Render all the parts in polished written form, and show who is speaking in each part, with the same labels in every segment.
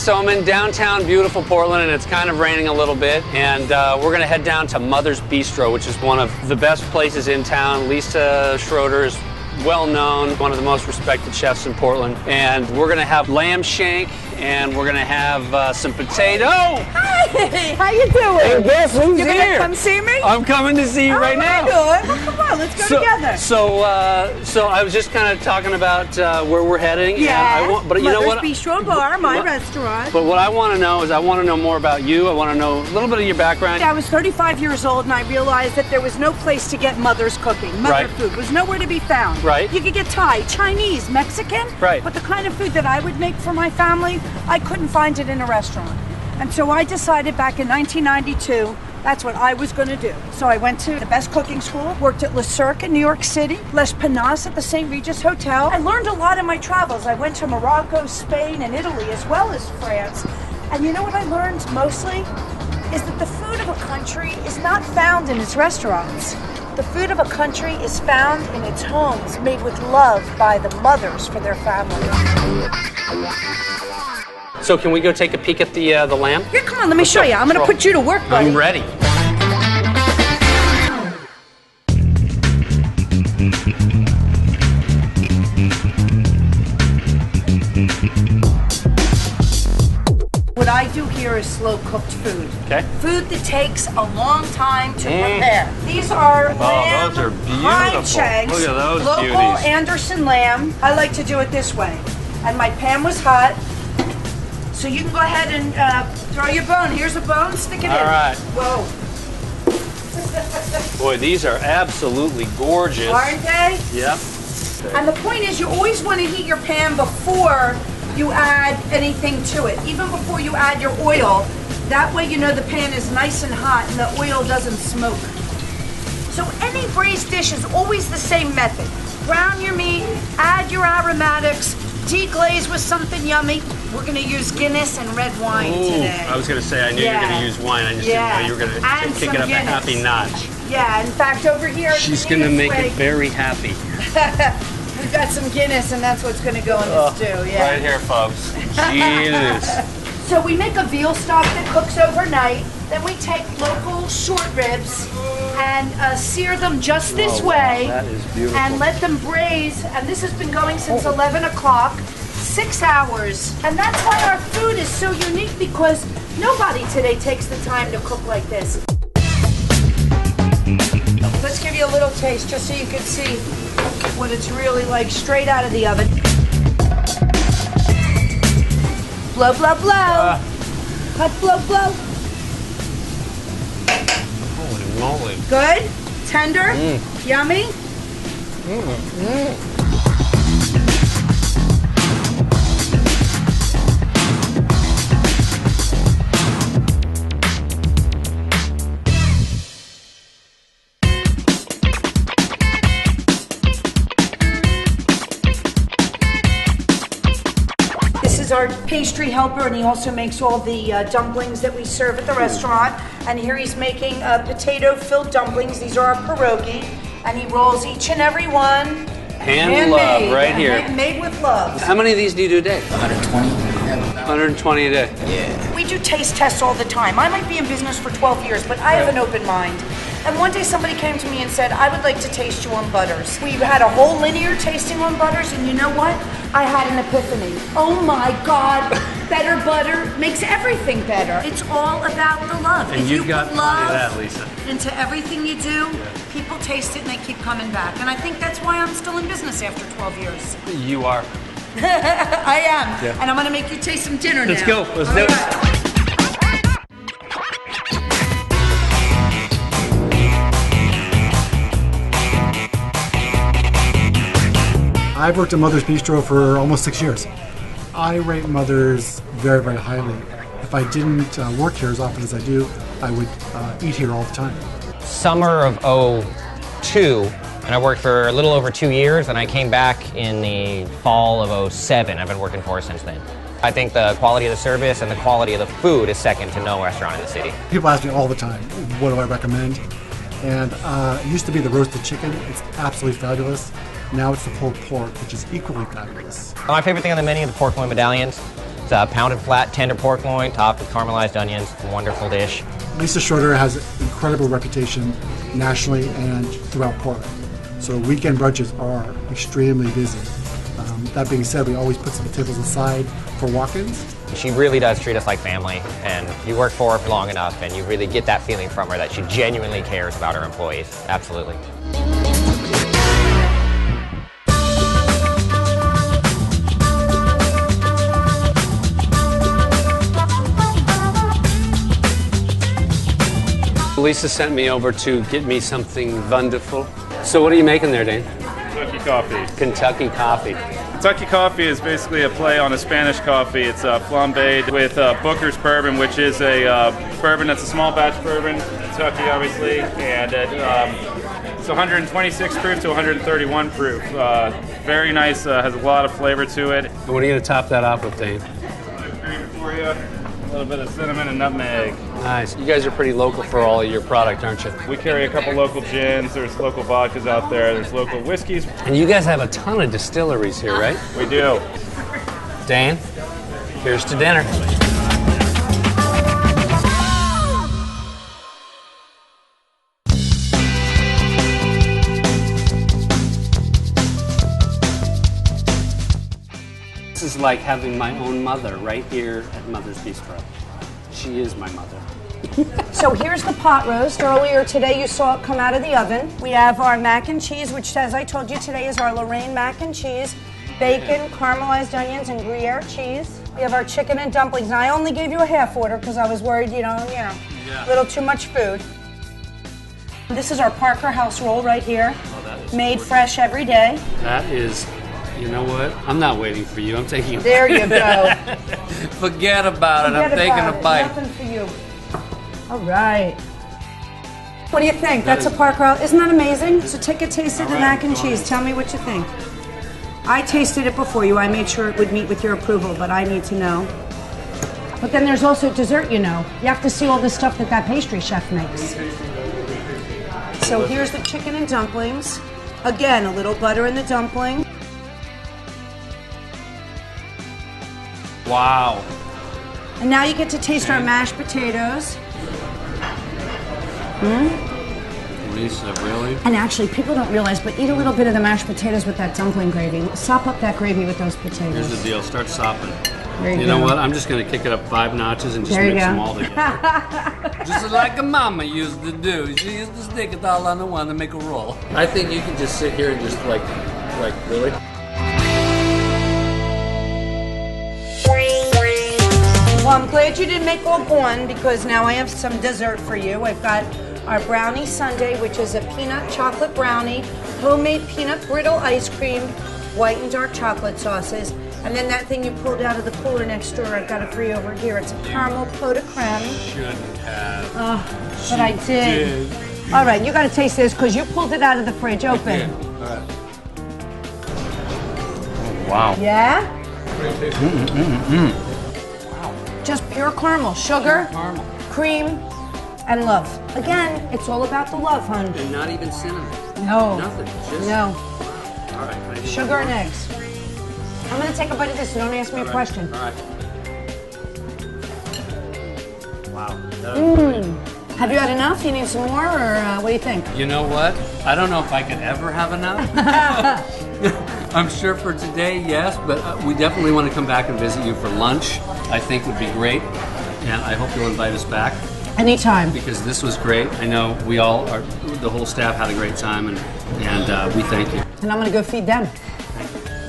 Speaker 1: so I'm in downtown beautiful Portland, and it's kind of raining a little bit, and we're gonna head down to Mother's Bistro, which is one of the best places in town. Lisa Schroeder is well known, one of the most respected chefs in Portland, and we're gonna have lamb shank, and we're gonna have some potato.
Speaker 2: Hey, how you doing?
Speaker 1: Hey, Bess, who's
Speaker 2: you
Speaker 1: here?
Speaker 2: Gonna come see me?
Speaker 1: I'm coming to see you right now.
Speaker 2: Well, come on, let's go together.
Speaker 1: So I was just kind of talking about where we're heading.
Speaker 2: Yeah.
Speaker 1: But you know what?
Speaker 2: Mother's Bistro Bar, my restaurant.
Speaker 1: But what I want to know is I want to know more about you. I want to know a little bit of your background.
Speaker 2: I was 35 years old, and I realized that there was no place to get Mother's cooking. Mother food was nowhere to be found.
Speaker 1: Right.
Speaker 2: You could get Thai, Chinese, Mexican.
Speaker 1: Right.
Speaker 2: But the kind of food that I would make for my family, I couldn't find it in a restaurant. And so I decided back in 1992, that's what I was going to do. So I went to the best cooking school, worked at Le Cirque in New York City, Les Penas at the St. Regis Hotel. I learned a lot in my travels. I went to Morocco, Spain, and Italy, as well as France. And you know what I learned mostly? Is that the food of a country is not found in its restaurants. The food of a country is found in its homes, made with love by the mothers for their families.
Speaker 1: So can we go take a peek at the lamb?
Speaker 2: Here, come on, let me show you. I'm going to put you to work, buddy.
Speaker 1: I'm ready.
Speaker 2: What I do here is slow cooked food.
Speaker 1: Okay.
Speaker 2: Food that takes a long time to prepare. These are lamb
Speaker 1: those are beautiful.
Speaker 2: hind shanks.
Speaker 1: Look at those
Speaker 2: local
Speaker 1: beauties.
Speaker 2: Anderson lamb. I like to do it this way. And my pan was hot. So you can go ahead and throw your bone. Here's a bone, stick it in.
Speaker 1: All right.
Speaker 2: Whoa.
Speaker 1: Boy, these are absolutely gorgeous.
Speaker 2: Aren't they?
Speaker 1: Yep.
Speaker 2: And the point is, you always want to heat your pan before you add anything to it, even before you add your oil. That way you know the pan is nice and hot and the oil doesn't smoke. So any braised dish is always the same method. Brown your meat, add your aromatics, deglaze with something yummy. We're gonna use Guinness and red wine today.
Speaker 1: I was gonna say, I knew you were gonna use wine. I just didn't know you were gonna kick it up a happy notch.
Speaker 2: Yeah, in fact, over here.
Speaker 1: She's gonna make it very happy.
Speaker 2: We've got some Guinness, and that's what's gonna go in this stew. Yeah.
Speaker 1: Right here, folks. Jesus.
Speaker 2: So we make a veal stock that cooks overnight. Then we take local short ribs and sear them just this way.
Speaker 1: That is beautiful.
Speaker 2: And let them braise. And this has been going since 11 o'clock, 6 hours. And that's why our food is so unique, because nobody today takes the time to cook like this. Let's give you a little taste just so you can see what it's really like straight out of the oven. Blow, blow, blow. Hot blow, blow.
Speaker 1: Holy moly.
Speaker 2: Good? Tender? Yummy? Our pastry helper, and he also makes all the dumplings that we serve at the restaurant. And here he's making potato-filled dumplings. These are our pierogi, and he rolls each and every one.
Speaker 1: Hand love right here.
Speaker 2: Made with love.
Speaker 1: How many of these do you do a day?
Speaker 3: 120.
Speaker 1: 120 a day.
Speaker 3: Yeah.
Speaker 2: We do taste tests all the time. I might be in business for 12 years, but I have an open mind. And one day somebody came to me and said, I would like to taste you on butters. We've had a whole linear tasting on butters, and you know what? I had an epiphany. Oh my God, better butter makes everything better. It's all about the love.
Speaker 1: And
Speaker 2: if
Speaker 1: you've
Speaker 2: you
Speaker 1: got
Speaker 2: put
Speaker 1: plenty of
Speaker 2: love
Speaker 1: that, Lisa.
Speaker 2: into everything you do, people taste it and they keep coming back. And I think that's why I'm still in business after 12 years.
Speaker 1: You are.
Speaker 2: I am.
Speaker 1: Yeah.
Speaker 2: And I'm gonna make you taste some dinner
Speaker 1: Let's
Speaker 2: now.
Speaker 1: go. Let's do it.
Speaker 4: I've worked at Mother's Bistro for almost 6 years. I rate Mother's very, very highly. If I didn't work here as often as I do, I would eat here all the time.
Speaker 5: Summer of '02, and I worked for a little over 2 years, and I came back in the fall of '07. I've been working for her since then. I think the quality of the service and the quality of the food is second to no restaurant in the city.
Speaker 4: People ask me all the time, what do I recommend? And it used to be the roasted chicken. It's absolutely fabulous. Now it's the pulled pork, which is equally fabulous.
Speaker 5: My favorite thing on the menu, the pork loin medallions. It's a pounded flat tender pork loin topped with caramelized onions. Wonderful dish.
Speaker 4: Lisa Schroeder has an incredible reputation nationally and throughout Portland. So weekend brunches are extremely busy. That being said, we always put some tables aside for walk-ins.
Speaker 5: She really does treat us like family, and you work for her for long enough and you really get that feeling from her that she genuinely cares about her employees. Absolutely.
Speaker 1: Lisa sent me over to get me something wonderful. So what are you making there, Dane?
Speaker 3: Kentucky coffee.
Speaker 1: Kentucky coffee.
Speaker 3: Kentucky coffee is basically a play on a Spanish coffee. It's flambéed with Booker's bourbon, which is a bourbon that's a small batch bourbon, Kentucky obviously, and it's 126 proof to 131 proof. Very nice, has a lot of flavor to it.
Speaker 1: And what are you going to top that off with, Dane?
Speaker 3: Cream for you, a little bit of cinnamon and nutmeg.
Speaker 1: Nice. You guys are pretty local for all of your product, aren't you?
Speaker 3: We carry a couple local gins, there's local vodkas out there, there's local whiskeys.
Speaker 1: And you guys have a ton of distilleries here, right?
Speaker 3: We do.
Speaker 1: Dane, here's to dinner. This is like having my own mother right here at Mother's Bistro. She is my mother.
Speaker 2: So here's the pot roast. Earlier today you saw it come out of the oven. We have our mac and cheese, which as I told you today is our Lorraine mac and cheese, bacon, caramelized onions, and Gruyere cheese. We have our chicken and dumplings. And I only gave you a half order because I was worried, a little too much food. This is our Parker House roll right here, made fresh every day.
Speaker 1: That is, you know what? I'm not waiting for you. I'm taking a bite.
Speaker 2: There you go.
Speaker 1: Forget about it. I'm taking a bite.
Speaker 2: Nothing for you. All right. What do you think? That's a Parker House. Isn't that amazing? So take a taste of the mac and cheese. Tell me what you think. I tasted it before you. I made sure it would meet with your approval, but I need to know. But then there's also dessert, You have to see all the stuff that pastry chef makes. So here's the chicken and dumplings. Again, a little butter in the dumpling.
Speaker 1: Wow.
Speaker 2: And now you get to taste our mashed potatoes.
Speaker 1: Lisa, really?
Speaker 2: And actually, people don't realize, but eat a little bit of the mashed potatoes with that dumpling gravy. Sop up that gravy with those potatoes.
Speaker 1: Here's the deal. Start sopping.
Speaker 2: There you
Speaker 1: You
Speaker 2: go.
Speaker 1: know what? I'm just going to kick it up 5 notches and just
Speaker 2: There you
Speaker 1: mix
Speaker 2: go.
Speaker 1: them all together. Just like a mama used to do. She used to stick it all on the one and make a roll. I think you can just sit here and just like really?
Speaker 2: Well, I'm glad you didn't make all one because now I have some dessert for you. I've got our brownie sundae, which is a peanut chocolate brownie, homemade peanut brittle ice cream, white and dark chocolate sauces, and then that thing you pulled out of the cooler next door, I've got it for you over here. It's a caramel pot de creme.
Speaker 1: Shouldn't have.
Speaker 2: But I did. All right, you got to taste this because you pulled it out of the fridge. Open.
Speaker 1: All right.
Speaker 5: Wow.
Speaker 2: Yeah? Just pure caramel, sugar,
Speaker 1: Caramel.
Speaker 2: cream, and love. Again, it's all about the love, hon.
Speaker 1: And not even cinnamon.
Speaker 2: No.
Speaker 1: Nothing. Just,
Speaker 2: No.
Speaker 1: All right. Can I do
Speaker 2: Sugar and eggs. I'm going to take a bite of this. Don't ask me a question.
Speaker 1: All right. Wow. That was great.
Speaker 2: Have you had enough? You need some more, or what do you think?
Speaker 1: You know what? I don't know if I could ever have enough. I'm sure for today, yes, but we definitely want to come back and visit you for lunch. I think would be great, and I hope you'll invite us back
Speaker 2: Anytime.
Speaker 1: because this was great. I know we all are, the whole staff had a great time, and we thank you.
Speaker 2: And I'm going to go feed them.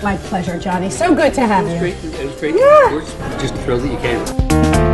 Speaker 2: My pleasure, Johnny. So good to have you.
Speaker 1: It was great.
Speaker 2: Yeah.
Speaker 1: We're just thrilled that you came.